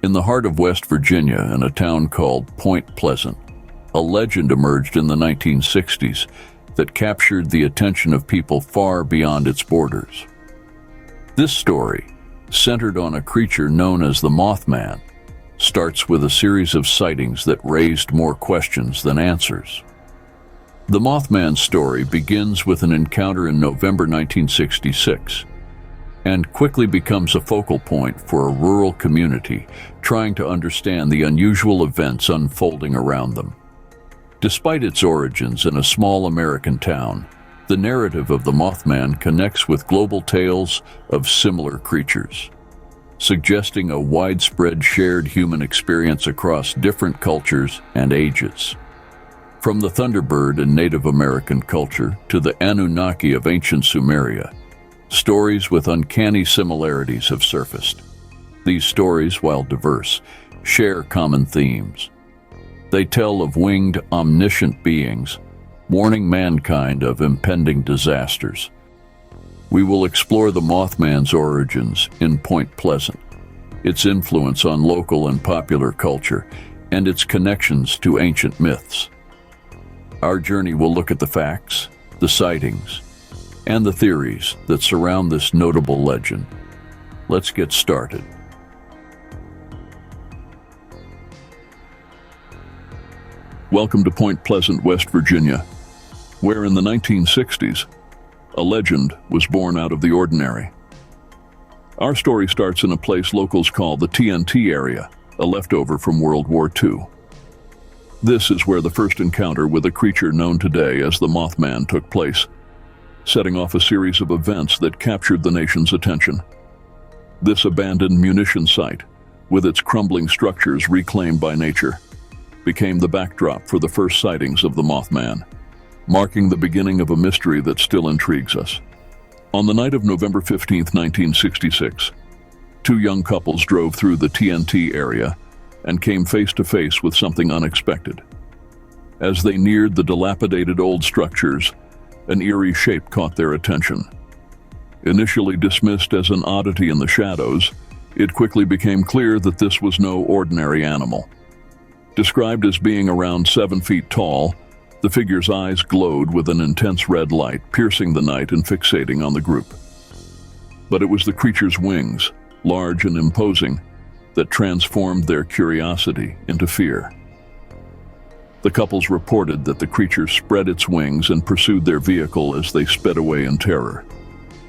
In the heart of West Virginia, in a town called Point Pleasant, a legend emerged in the 1960s that captured the attention of people far beyond its borders. This story, centered on a creature known as the Mothman, starts with a series of sightings that raised more questions than answers. The Mothman story begins with an encounter in November 1966 and quickly becomes a focal point for a rural community trying to understand the unusual events unfolding around them. Despite its origins in a small American town, the narrative of the Mothman connects with global tales of similar creatures, suggesting a widespread shared human experience across different cultures and ages. From the Thunderbird in Native American culture to the Anunnaki of ancient Sumeria, stories with uncanny similarities have surfaced. These stories, while diverse, share common themes. They tell of winged, omniscient beings, warning mankind of impending disasters. We will explore the Mothman's origins in Point Pleasant, its influence on local and popular culture, and its connections to ancient myths. Our journey will look at the facts, the sightings, and the theories that surround this notable legend. Let's get started. Welcome to Point Pleasant, West Virginia, where in the 1960s, a legend was born out of the ordinary. Our story starts in a place locals call the TNT area, a leftover from World War II. This is where the first encounter with a creature known today as the Mothman took place, setting off a series of events that captured the nation's attention. This abandoned munition site, with its crumbling structures reclaimed by nature, became the backdrop for the first sightings of the Mothman, marking the beginning of a mystery that still intrigues us. On the night of November 15, 1966, two young couples drove through the TNT area and came face to face with something unexpected. As they neared the dilapidated old structures, an eerie shape caught their attention. Initially dismissed as an oddity in the shadows, it quickly became clear that this was no ordinary animal. Described as being around 7 feet tall, the figure's eyes glowed with an intense red light, piercing the night and fixating on the group. But it was the creature's wings, large and imposing, that transformed their curiosity into fear. The couples reported that the creature spread its wings and pursued their vehicle as they sped away in terror,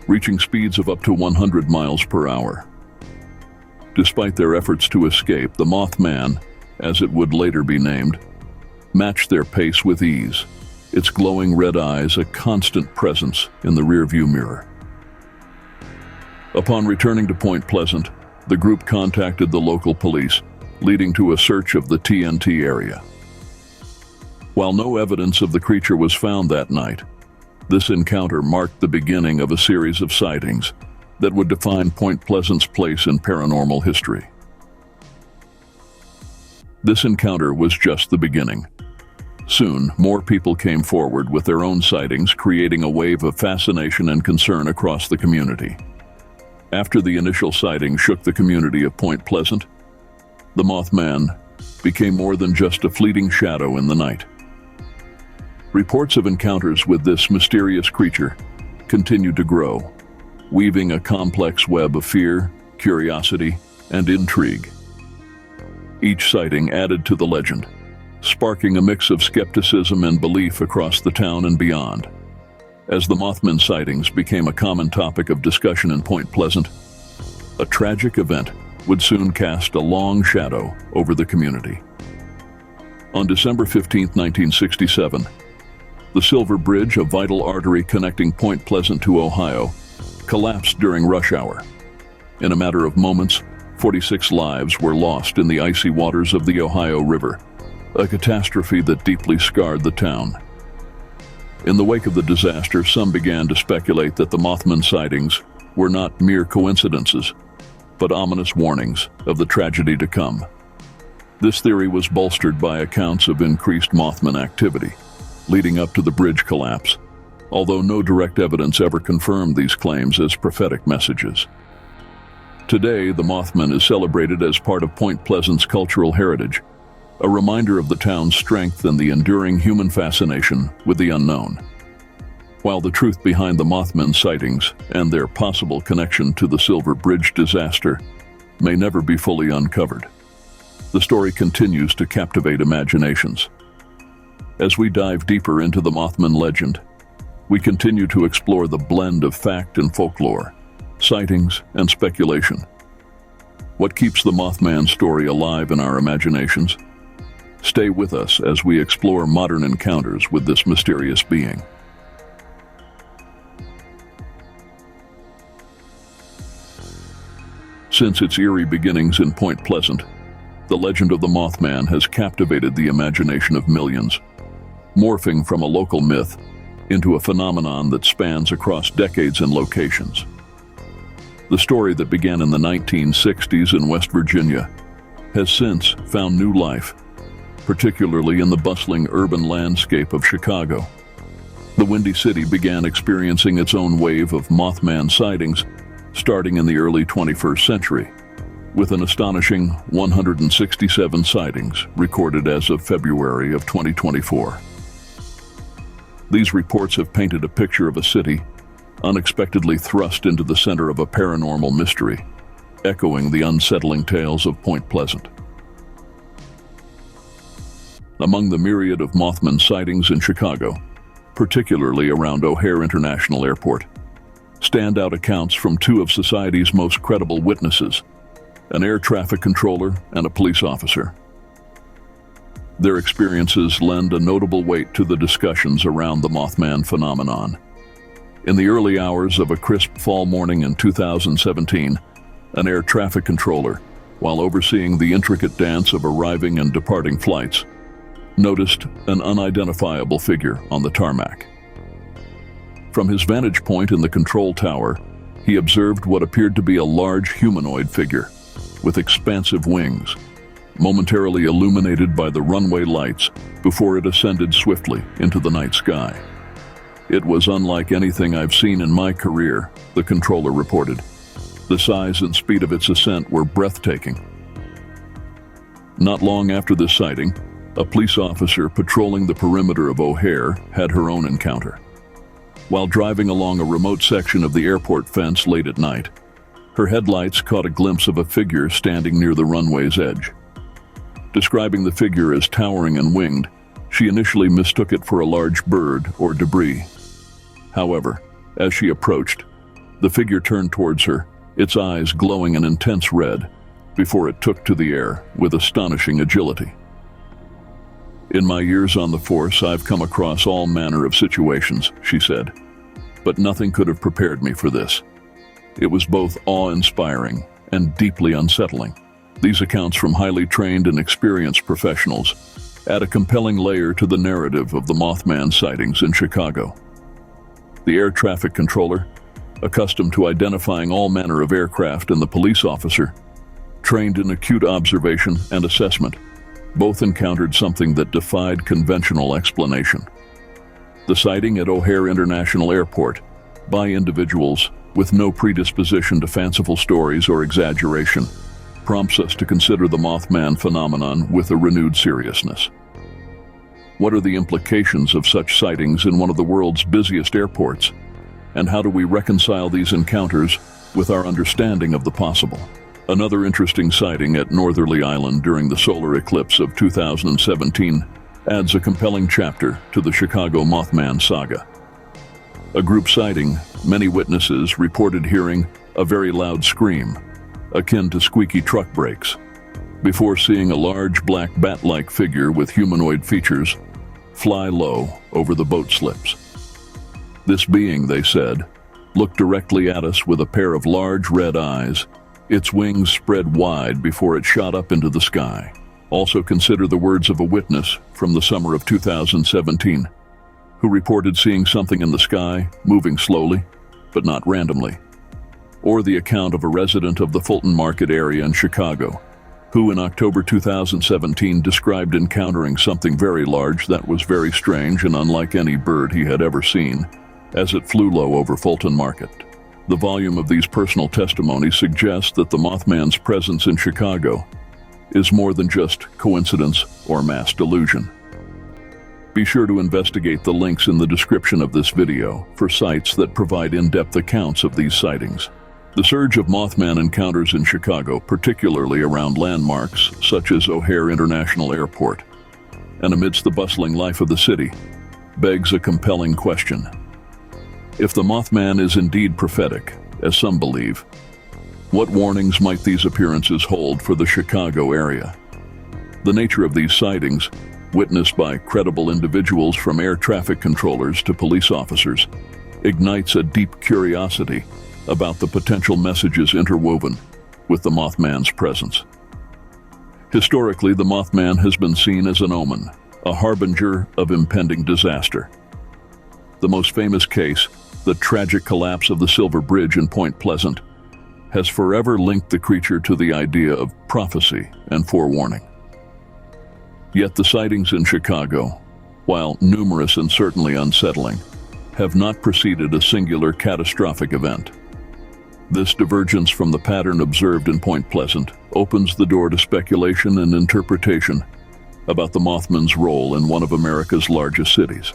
reaching speeds of up to 100 miles per hour. Despite their efforts to escape, the Mothman, as it would later be named, matched their pace with ease, its glowing red eyes a constant presence in the rearview mirror. Upon returning to Point Pleasant, the group contacted the local police, leading to a search of the TNT area. While no evidence of the creature was found that night, this encounter marked the beginning of a series of sightings that would define Point Pleasant's place in paranormal history. This encounter was just the beginning. Soon, more people came forward with their own sightings, creating a wave of fascination and concern across the community. After the initial sighting shook the community of Point Pleasant, the Mothman became more than just a fleeting shadow in the night. Reports of encounters with this mysterious creature continued to grow, weaving a complex web of fear, curiosity, and intrigue. Each sighting added to the legend, sparking a mix of skepticism and belief across the town and beyond. As the Mothman sightings became a common topic of discussion in Point Pleasant, a tragic event would soon cast a long shadow over the community. On December 15, 1967, the Silver Bridge, a vital artery connecting Point Pleasant to Ohio, collapsed during rush hour. In a matter of moments, 46 lives were lost in the icy waters of the Ohio River, a catastrophe that deeply scarred the town. In the wake of the disaster, some began to speculate that the Mothman sightings were not mere coincidences, but ominous warnings of the tragedy to come. This theory was bolstered by accounts of increased Mothman activity leading up to the bridge collapse, although no direct evidence ever confirmed these claims as prophetic messages. Today, the Mothman is celebrated as part of Point Pleasant's cultural heritage, a reminder of the town's strength and the enduring human fascination with the unknown. While the truth behind the Mothman sightings and their possible connection to the Silver Bridge disaster may never be fully uncovered, the story continues to captivate imaginations. As we dive deeper into the Mothman legend, we continue to explore the blend of fact and folklore, sightings and speculation. What keeps the Mothman story alive in our imaginations? Stay with us as we explore modern encounters with this mysterious being. Since its eerie beginnings in Point Pleasant, the legend of the Mothman has captivated the imagination of millions, morphing from a local myth into a phenomenon that spans across decades and locations. The story that began in the 1960s in West Virginia has since found new life, particularly in the bustling urban landscape of Chicago. The Windy City began experiencing its own wave of Mothman sightings starting in the early 21st century, with an astonishing 167 sightings recorded as of February of 2024. These reports have painted a picture of a city unexpectedly thrust into the center of a paranormal mystery, echoing the unsettling tales of Point Pleasant. Among the myriad of Mothman sightings in Chicago, particularly around O'Hare International Airport, stand out accounts from two of society's most credible witnesses, an air traffic controller and a police officer. Their experiences lend a notable weight to the discussions around the Mothman phenomenon. In the early hours of a crisp fall morning in 2017, an air traffic controller, while overseeing the intricate dance of arriving and departing flights, noticed an unidentifiable figure on the tarmac. From his vantage point in the control tower, he observed what appeared to be a large humanoid figure with expansive wings, momentarily illuminated by the runway lights before it ascended swiftly into the night sky. It was unlike anything I've seen in my career, the controller reported. The size and speed of its ascent were breathtaking. Not long after this sighting, a police officer patrolling the perimeter of O'Hare had her own encounter. While driving along a remote section of the airport fence late at night, her headlights caught a glimpse of a figure standing near the runway's edge. Describing the figure as towering and winged, she initially mistook it for a large bird or debris. However, as she approached, the figure turned towards her, its eyes glowing an intense red, before it took to the air with astonishing agility. In my years on the force, I've come across all manner of situations, she said, but nothing could have prepared me for this. It was both awe-inspiring and deeply unsettling. These accounts from highly trained and experienced professionals add a compelling layer to the narrative of the Mothman sightings in Chicago. The air traffic controller, accustomed to identifying all manner of aircraft, and the police officer, trained in acute observation and assessment, both encountered something that defied conventional explanation. The sighting at O'Hare International Airport, by individuals with no predisposition to fanciful stories or exaggeration, prompts us to consider the Mothman phenomenon with a renewed seriousness. What are the implications of such sightings in one of the world's busiest airports? And how do we reconcile these encounters with our understanding of the possible? Another interesting sighting at Northerly Island during the solar eclipse of 2017 adds a compelling chapter to the Chicago Mothman saga. A group sighting, many witnesses reported hearing a very loud scream, akin to squeaky truck brakes, before seeing a large black bat-like figure with humanoid features fly low over the boat slips. This being, they said, looked directly at us with a pair of large red eyes, its wings spread wide before it shot up into the sky. Also consider the words of a witness from the summer of 2017, who reported seeing something in the sky, moving slowly, but not randomly. Or the account of a resident of the Fulton Market area in Chicago, who in October 2017 described encountering something very large that was very strange and unlike any bird he had ever seen, as it flew low over Fulton Market. The volume of these personal testimonies suggests that the Mothman's presence in Chicago is more than just coincidence or mass delusion. Be sure to investigate the links in the description of this video for sites that provide in-depth accounts of these sightings. The surge of Mothman encounters in Chicago, particularly around landmarks such as O'Hare International Airport, and amidst the bustling life of the city, begs a compelling question. If the Mothman is indeed prophetic, as some believe, what warnings might these appearances hold for the Chicago area? The nature of these sightings, witnessed by credible individuals from air traffic controllers to police officers, ignites a deep curiosity about the potential messages interwoven with the Mothman's presence. Historically, the Mothman has been seen as an omen, a harbinger of impending disaster. The most famous case, the tragic collapse of the Silver Bridge in Point Pleasant, has forever linked the creature to the idea of prophecy and forewarning. Yet the sightings in Chicago, while numerous and certainly unsettling, have not preceded a singular catastrophic event. This divergence from the pattern observed in Point Pleasant opens the door to speculation and interpretation about the Mothman's role in one of America's largest cities.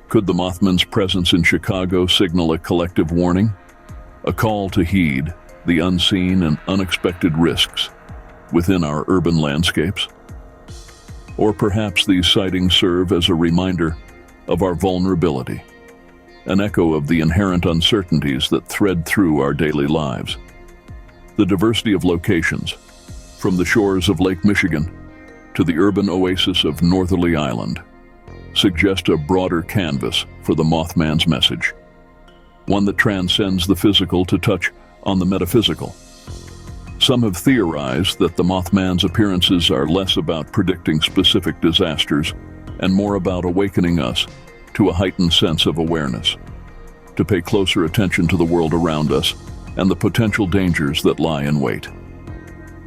Could the Mothman's presence in Chicago signal a collective warning, a call to heed the unseen and unexpected risks within our urban landscapes? Or perhaps these sightings serve as a reminder of our vulnerability, an echo of the inherent uncertainties that thread through our daily lives. The diversity of locations, from the shores of Lake Michigan to the urban oasis of Northerly Island, suggest a broader canvas for the Mothman's message, one that transcends the physical to touch on the metaphysical. Some have theorized that the Mothman's appearances are less about predicting specific disasters and more about awakening us to a heightened sense of awareness, to pay closer attention to the world around us and the potential dangers that lie in wait.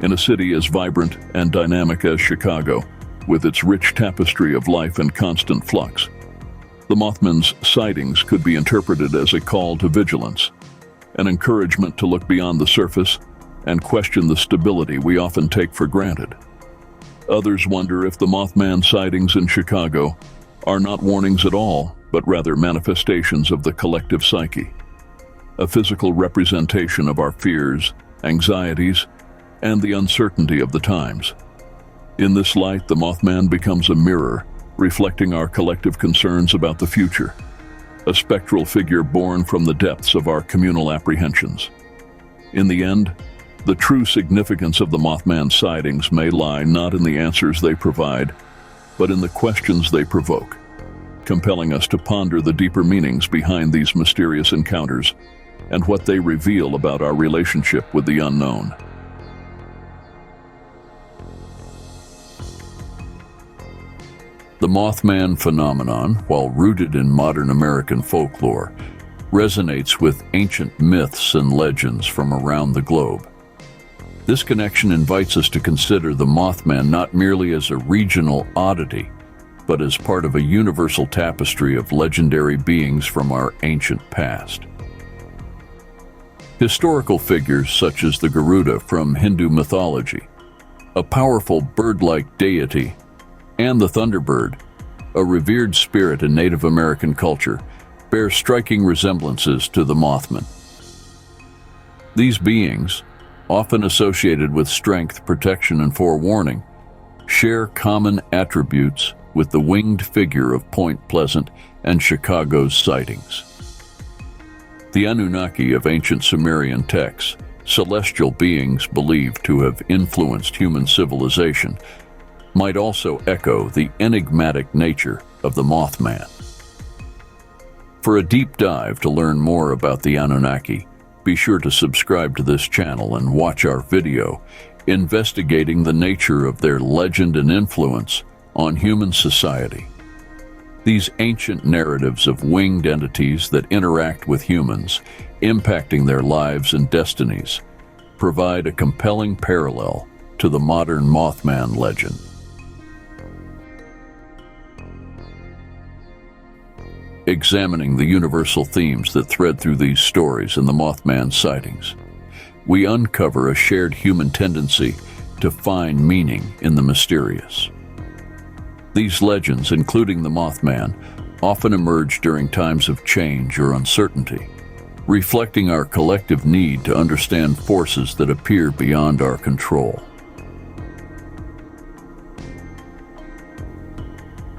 In a city as vibrant and dynamic as Chicago, with its rich tapestry of life and constant flux, the Mothman's sightings could be interpreted as a call to vigilance, an encouragement to look beyond the surface and question the stability we often take for granted. Others wonder if the Mothman sightings in Chicago are not warnings at all, but rather manifestations of the collective psyche, a physical representation of our fears, anxieties, and the uncertainty of the times. In this light, the Mothman becomes a mirror, reflecting our collective concerns about the future, a spectral figure born from the depths of our communal apprehensions. In the end, the true significance of the Mothman sightings may lie not in the answers they provide, but in the questions they provoke, compelling us to ponder the deeper meanings behind these mysterious encounters and what they reveal about our relationship with the unknown. The Mothman phenomenon, while rooted in modern American folklore, resonates with ancient myths and legends from around the globe. This connection invites us to consider the Mothman not merely as a regional oddity, but as part of a universal tapestry of legendary beings from our ancient past. Historical figures such as the Garuda from Hindu mythology, a powerful bird-like deity, and the Thunderbird, a revered spirit in Native American culture, bear striking resemblances to the Mothman. These beings, often associated with strength, protection, and forewarning, share common attributes with the winged figure of Point Pleasant and Chicago's sightings. The Anunnaki of ancient Sumerian texts, celestial beings believed to have influenced human civilization, might also echo the enigmatic nature of the Mothman. For a deep dive to learn more about the Anunnaki, be sure to subscribe to this channel and watch our video investigating the nature of their legend and influence on human society. These ancient narratives of winged entities that interact with humans, impacting their lives and destinies, provide a compelling parallel to the modern Mothman legend. examining the universal themes that thread through these stories and the Mothman sightings. We uncover a shared human tendency to find meaning in the mysterious. These legends, including the Mothman, often emerge during times of change or uncertainty, reflecting our collective need to understand forces that appear beyond our control.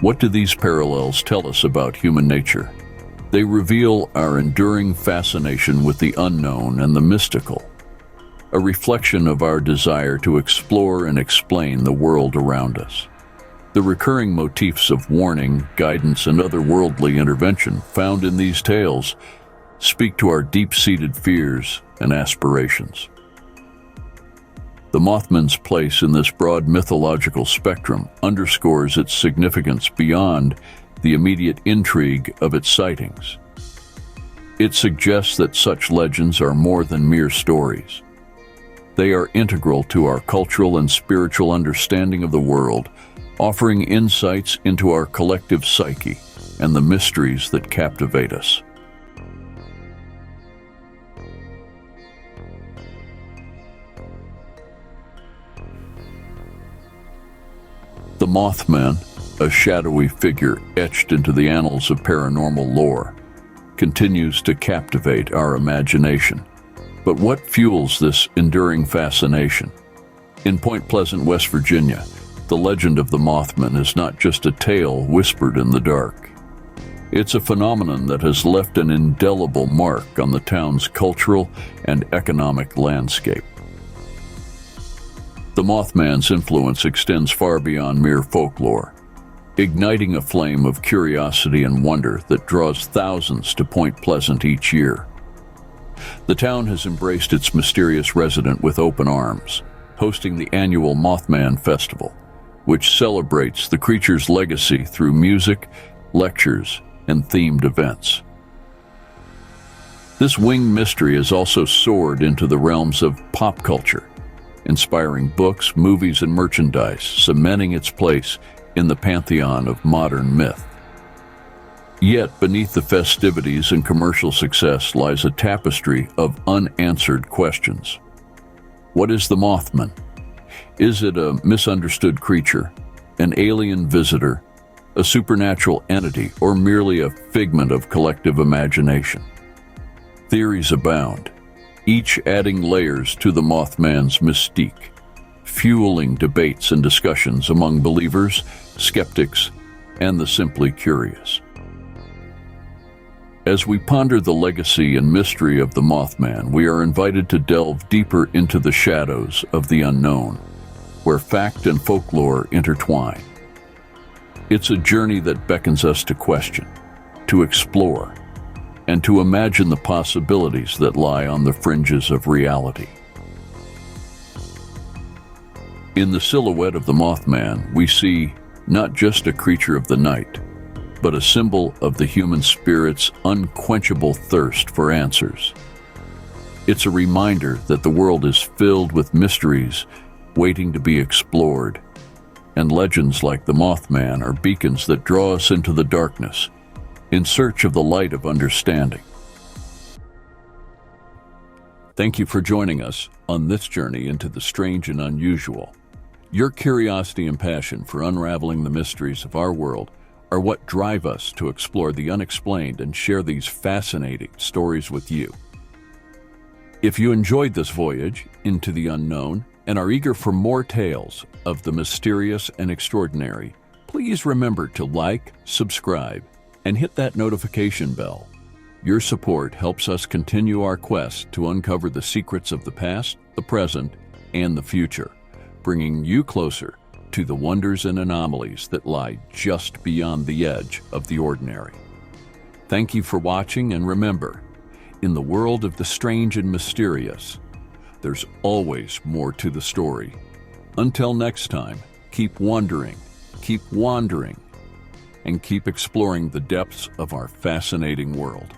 What do these parallels tell us about human nature? They reveal our enduring fascination with the unknown and the mystical, a reflection of our desire to explore and explain the world around us. The recurring motifs of warning, guidance, and otherworldly intervention found in these tales speak to our deep-seated fears and aspirations. The Mothman's place in this broad mythological spectrum underscores its significance beyond the immediate intrigue of its sightings. It suggests that such legends are more than mere stories. They are integral to our cultural and spiritual understanding of the world, offering insights into our collective psyche and the mysteries that captivate us. The Mothman, a shadowy figure etched into the annals of paranormal lore, continues to captivate our imagination. But what fuels this enduring fascination? In Point Pleasant, West Virginia, the legend of the Mothman is not just a tale whispered in the dark. It's a phenomenon that has left an indelible mark on the town's cultural and economic landscape. The Mothman's influence extends far beyond mere folklore, igniting a flame of curiosity and wonder that draws thousands to Point Pleasant each year. The town has embraced its mysterious resident with open arms, hosting the annual Mothman Festival, which celebrates the creature's legacy through music, lectures, and themed events. This winged mystery has also soared into the realms of pop culture, inspiring books, movies, and merchandise, cementing its place in the pantheon of modern myth. Yet, beneath the festivities and commercial success lies a tapestry of unanswered questions. What is the Mothman? Is it a misunderstood creature, an alien visitor, a supernatural entity, or merely a figment of collective imagination? Theories abound, each adding layers to the Mothman's mystique, fueling debates and discussions among believers, skeptics, and the simply curious. As we ponder the legacy and mystery of the Mothman, we are invited to delve deeper into the shadows of the unknown, where fact and folklore intertwine. It's a journey that beckons us to question, to explore, and to imagine the possibilities that lie on the fringes of reality. In the silhouette of the Mothman, we see not just a creature of the night, but a symbol of the human spirit's unquenchable thirst for answers. It's a reminder that the world is filled with mysteries waiting to be explored, and legends like the Mothman are beacons that draw us into the darkness, in search of the light of understanding. Thank you for joining us on this journey into the strange and unusual. Your curiosity and passion for unraveling the mysteries of our world are what drive us to explore the unexplained and share these fascinating stories with you. If you enjoyed this voyage into the unknown and are eager for more tales of the mysterious and extraordinary, please remember to like, subscribe, and hit that notification bell. Your support helps us continue our quest to uncover the secrets of the past, the present, and the future, bringing you closer to the wonders and anomalies that lie just beyond the edge of the ordinary. Thank you for watching, and remember, in the world of the strange and mysterious, there's always more to the story. Until next time, keep wondering, keep wandering, and keep exploring the depths of our fascinating world.